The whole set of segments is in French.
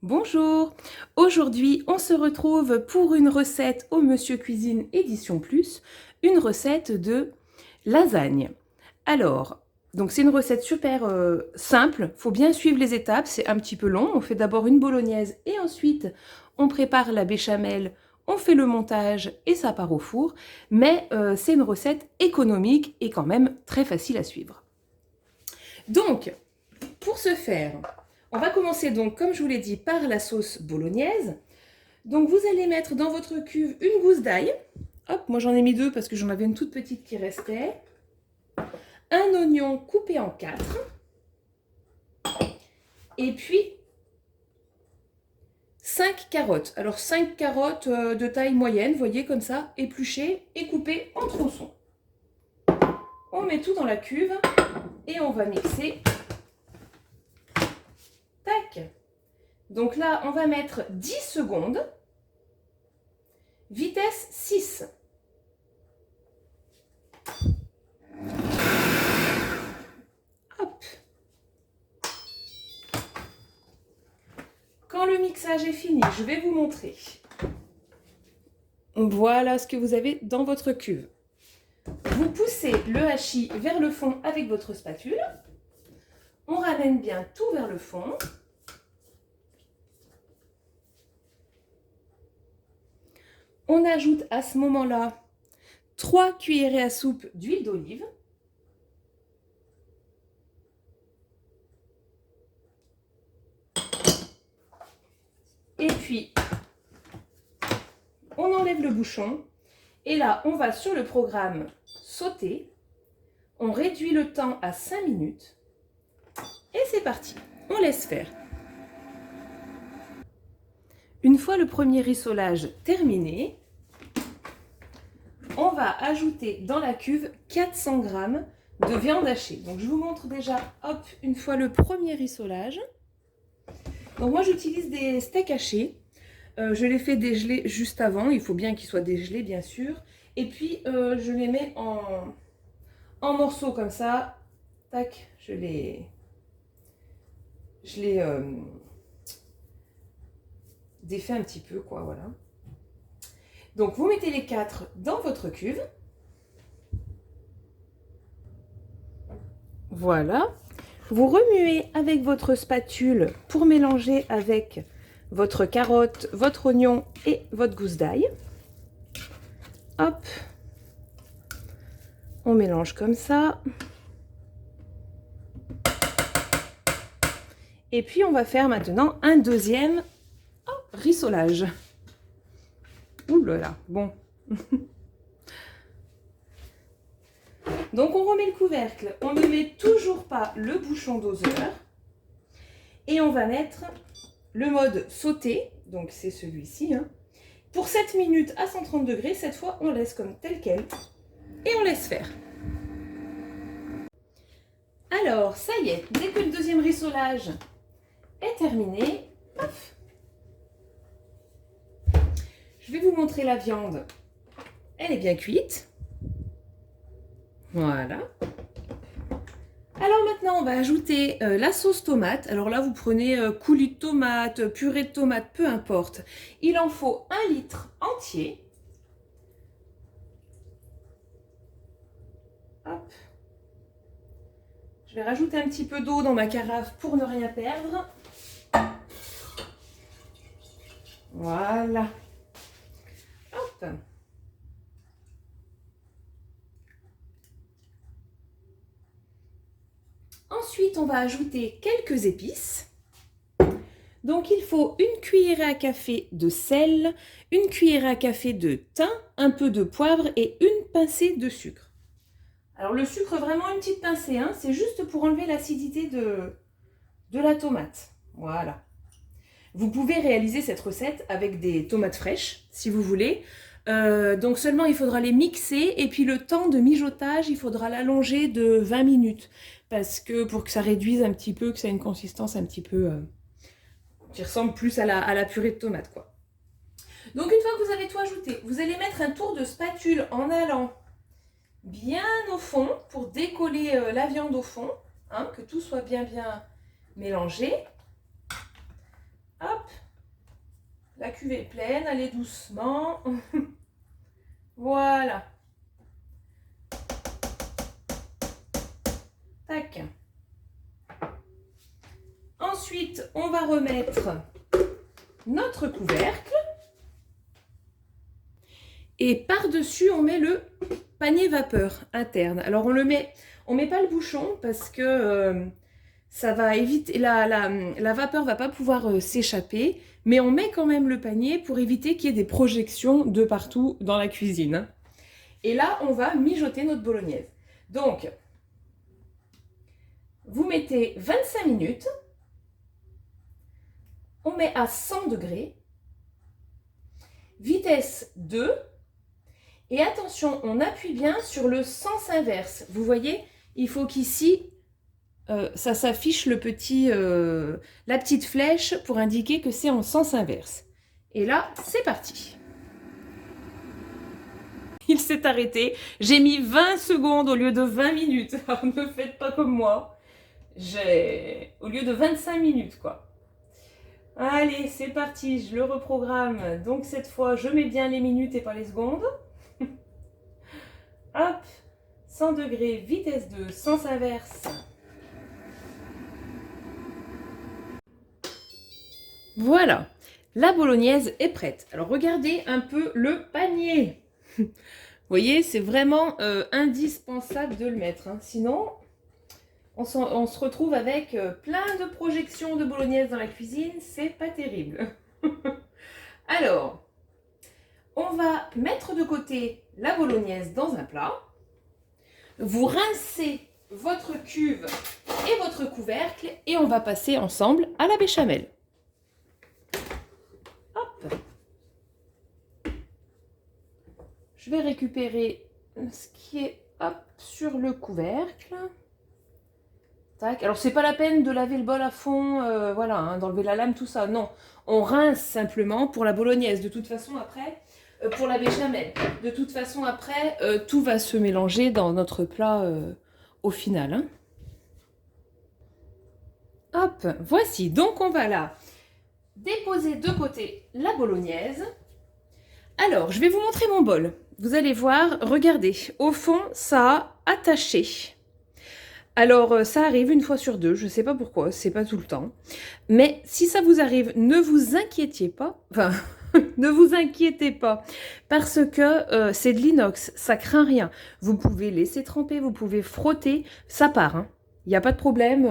Bonjour! Aujourd'hui, on se retrouve pour une recette au Monsieur Cuisine Édition Plus, une recette de lasagne. Alors, donc c'est une recette super simple, faut bien suivre les étapes, c'est un petit peu long. On fait d'abord une bolognaise et ensuite on prépare la béchamel, on fait le montage et ça part au four. Mais c'est une recette économique et quand même très facile à suivre. Donc, pour ce faire, on va commencer donc, comme je vous l'ai dit, par la sauce bolognaise. Donc vous allez mettre dans votre cuve une gousse d'ail. Hop, moi j'en ai mis deux parce que j'en avais une toute petite qui restait. Un oignon coupé en 4. Et puis 5 carottes. Alors 5 carottes de taille moyenne, vous voyez, comme ça, épluchées et coupées en tronçons. On met tout dans la cuve et on va mixer. Tac! Donc là, on va mettre 10 secondes. Vitesse 6. Hop. Quand le mixage est fini, je vais vous montrer. Voilà ce que vous avez dans votre cuve. Vous poussez le hachis vers le fond avec votre spatule. On ramène bien tout vers le fond. On ajoute à ce moment-là 3 cuillerées à soupe d'huile d'olive. Et puis, on enlève le bouchon. Et là, on va sur le programme sauter. On réduit le temps à 5 minutes. Et c'est parti. On laisse faire. Une fois le premier rissolage terminé, on va ajouter dans la cuve 400 g de viande hachée. Donc je vous montre déjà, hop, une fois le premier rissolage. Donc moi j'utilise des steaks hachés. Je les fais dégeler juste avant. Il faut bien qu'ils soient dégelés, bien sûr. Et puis je les mets en morceaux comme ça. Tac, je les défais un petit peu, quoi, voilà. Donc vous mettez les 4 dans votre cuve. Voilà. Vous remuez avec votre spatule pour mélanger avec votre carotte, votre oignon et votre gousse d'ail. Hop. On mélange comme ça. Et puis on va faire maintenant un deuxième rissolage. Ouh là là, bon. Donc on remet le couvercle, on ne met toujours pas le bouchon doseur. Et on va mettre le mode sauté, donc c'est celui-ci. Pour 7 minutes à 130 degrés, cette fois on laisse comme tel quel. Et on laisse faire. Alors, ça y est, dès que le deuxième rissolage est terminé, paf, je vais vous montrer la viande. Elle est bien cuite. Voilà. Alors maintenant, on va ajouter la sauce tomate. Alors là, vous prenez coulis de tomate, purée de tomate, peu importe. Il en faut 1 litre entier. Hop. Je vais rajouter un petit peu d'eau dans ma carafe pour ne rien perdre. Voilà. Hop. Ensuite, on va ajouter quelques épices. Donc, il faut une cuillerée à café de sel, une cuillerée à café de thym, un peu de poivre et une pincée de sucre. Alors, le sucre, vraiment une petite pincée, c'est juste pour enlever l'acidité de la tomate. Voilà. Vous pouvez réaliser cette recette avec des tomates fraîches, si vous voulez. Donc seulement, il faudra les mixer et puis le temps de mijotage, il faudra l'allonger de 20 minutes. Parce que pour que ça réduise un petit peu, que ça ait une consistance un petit peu qui ressemble plus à la purée de tomate, quoi. Donc une fois que vous avez tout ajouté, vous allez mettre un tour de spatule en allant bien au fond pour décoller la viande au fond, que tout soit bien mélangé. Hop. La cuve est pleine, allez doucement. Voilà. Tac. Ensuite, on va remettre notre couvercle. Et par-dessus, on met le panier vapeur interne. Alors, on met pas le bouchon parce que ça va éviter, la vapeur ne va pas pouvoir s'échapper. Mais on met quand même le panier pour éviter qu'il y ait des projections de partout dans la cuisine. Et là, on va mijoter notre bolognaise. Donc, vous mettez 25 minutes. On met à 100 degrés. Vitesse 2. Et attention, on appuie bien sur le sens inverse. Vous voyez, il faut qu'ici, ça s'affiche la petite flèche pour indiquer que c'est en sens inverse. Et là, c'est parti. Il s'est arrêté. J'ai mis 20 secondes au lieu de 20 minutes. Alors, ne faites pas comme moi. Au lieu de 25 minutes, quoi. Allez, c'est parti. Je le reprogramme. Donc, cette fois, je mets bien les minutes et pas les secondes. Hop, 100 degrés, vitesse 2, sens inverse. Voilà, la bolognaise est prête. Alors regardez un peu le panier. Vous voyez, c'est vraiment indispensable de le mettre. Hein. Sinon, on se retrouve avec plein de projections de bolognaise dans la cuisine. C'est pas terrible. Alors, on va mettre de côté la bolognaise dans un plat. Vous rincez votre cuve et votre couvercle et on va passer ensemble à la béchamel. Hop. Je vais récupérer ce qui est sur le couvercle. Tac. Alors, c'est pas la peine de laver le bol à fond, voilà, hein, d'enlever la lame, tout ça. Non, on rince simplement pour la bolognaise. De toute façon, après... pour la béchamel. De toute façon, après, tout va se mélanger dans notre plat au final. Hein. Hop, voici. Donc, on va là déposer de côté la bolognaise. Alors, je vais vous montrer mon bol. Vous allez voir, regardez, au fond, ça a attaché. Alors, ça arrive une fois sur deux, je ne sais pas pourquoi, c'est pas tout le temps. Mais si ça vous arrive, ne vous inquiétez pas. Enfin... Ne vous inquiétez pas, parce que c'est de l'inox, ça craint rien. Vous pouvez laisser tremper, vous pouvez frotter, ça part. Hein. Il n'y a pas de problème.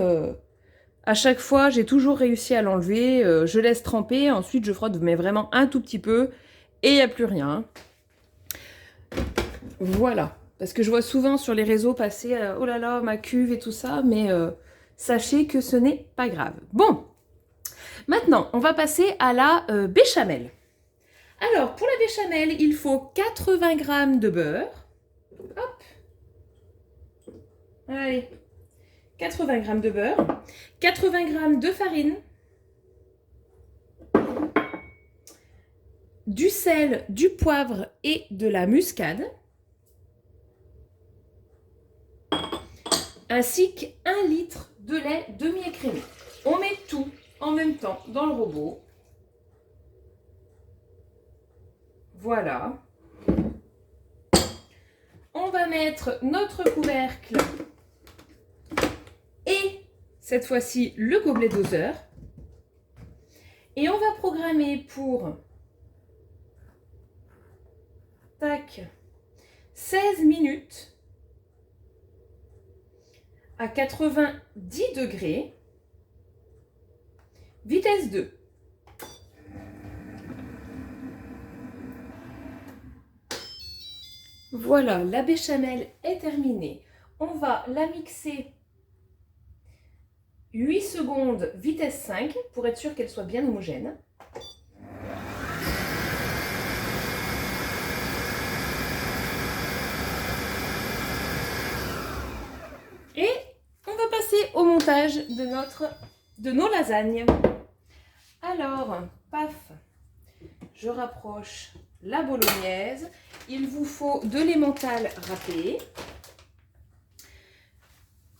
À chaque fois, j'ai toujours réussi à l'enlever. Je laisse tremper, ensuite je frotte, mais vraiment un tout petit peu, et il n'y a plus rien. Voilà, parce que je vois souvent sur les réseaux passer « Oh là là, ma cuve et tout ça », mais sachez que ce n'est pas grave. Bon, maintenant, on va passer à la béchamel. Alors, pour la béchamel, il faut 80 g de beurre. Hop. Allez. 80 g de beurre. 80 g de farine. Du sel, du poivre et de la muscade. Ainsi qu'1 litre de lait demi-écrémé. On met tout en même temps dans le robot. Voilà. On va mettre notre couvercle et cette fois-ci le gobelet doseur. Et on va programmer pour 16 minutes à 90 degrés, vitesse 2. Voilà, la béchamel est terminée. On va la mixer 8 secondes, vitesse 5, pour être sûr qu'elle soit bien homogène. Et on va passer au montage de nos lasagnes. Alors, paf, je rapproche la bolognaise. Il vous faut de l'emmental râpé,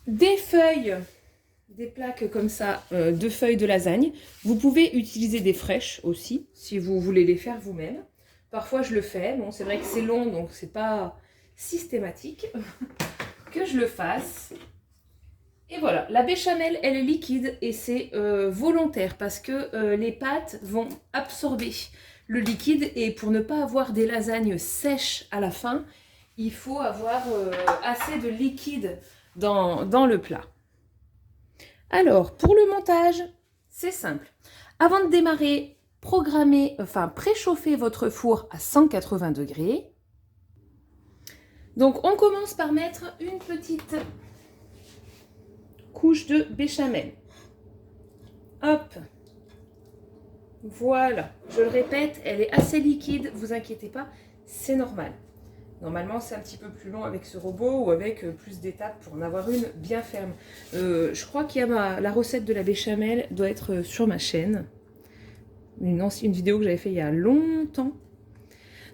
des feuilles des plaques comme ça de feuilles de lasagne. Vous pouvez utiliser des fraîches aussi, si vous voulez les faire vous-même. Parfois je le fais, bon c'est vrai que c'est long, donc c'est pas systématique que je le fasse. Et voilà, la béchamel, elle est liquide et c'est volontaire parce que les pâtes vont absorber le liquide et pour ne pas avoir des lasagnes sèches à la fin, il faut avoir assez de liquide dans le plat. Alors, pour le montage, c'est simple. Avant de démarrer, préchauffez votre four à 180 degrés. Donc, on commence par mettre une petite couche de béchamel. Hop. Voilà. Je le répète, elle est assez liquide, vous inquiétez pas, c'est normal. Normalement, c'est un petit peu plus long avec ce robot ou avec plus d'étapes pour en avoir une bien ferme. Je crois qu'il y a la recette de la béchamel doit être sur ma chaîne. Une vidéo que j'avais fait il y a longtemps.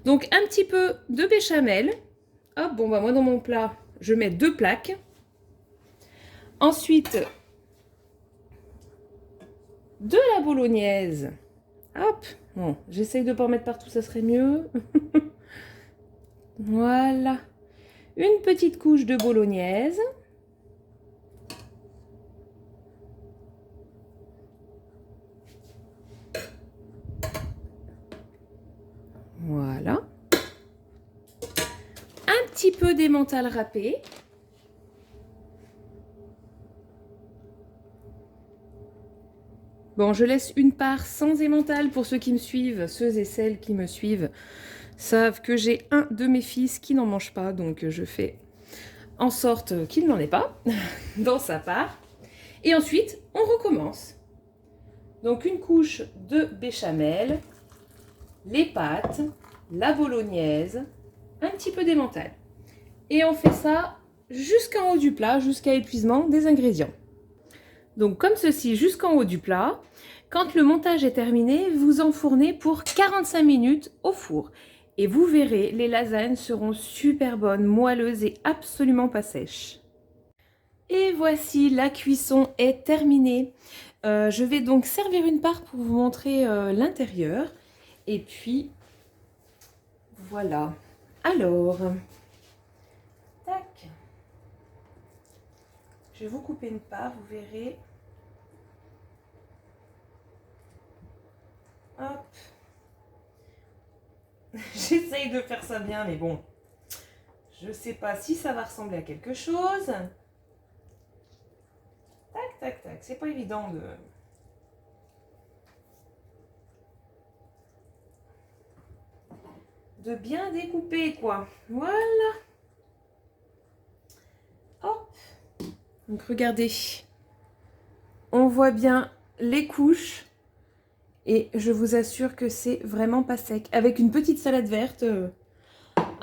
Donc, un petit peu de béchamel. Hop, bon, bah moi, dans mon plat, je mets 2 plaques. Ensuite, de la bolognaise. Hop, bon, j'essaye de ne pas en mettre partout, ça serait mieux. Voilà. Une petite couche de bolognaise. Voilà. Un petit peu d'emmental râpé. Bon, je laisse une part sans emmental pour ceux qui me suivent, ceux et celles qui me suivent savent que j'ai un de mes fils qui n'en mange pas, donc je fais en sorte qu'il n'en ait pas dans sa part. Et ensuite, on recommence. Donc une couche de béchamel, les pâtes, la bolognaise, un petit peu d'emmental. Et on fait ça jusqu'en haut du plat, jusqu'à épuisement des ingrédients. Donc comme ceci jusqu'en haut du plat. Quand le montage est terminé, vous enfournez pour 45 minutes au four. Et vous verrez, les lasagnes seront super bonnes, moelleuses et absolument pas sèches. Et voici, la cuisson est terminée. Je vais donc servir une part pour vous montrer l'intérieur. Et puis, voilà. Alors, tac. Je vais vous couper une part, vous verrez. Hop. J'essaye de faire ça bien, mais bon, je ne sais pas si ça va ressembler à quelque chose. Tac, tac, tac. C'est pas évident de bien découper, quoi. Voilà. Hop. Donc, regardez. On voit bien les couches. Et je vous assure que c'est vraiment pas sec. Avec une petite salade verte,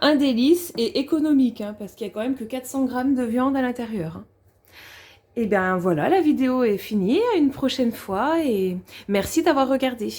un délice et économique, hein, parce qu'il y a quand même que 400 grammes de viande à l'intérieur. Hein. Et bien voilà, la vidéo est finie. À une prochaine fois et merci d'avoir regardé.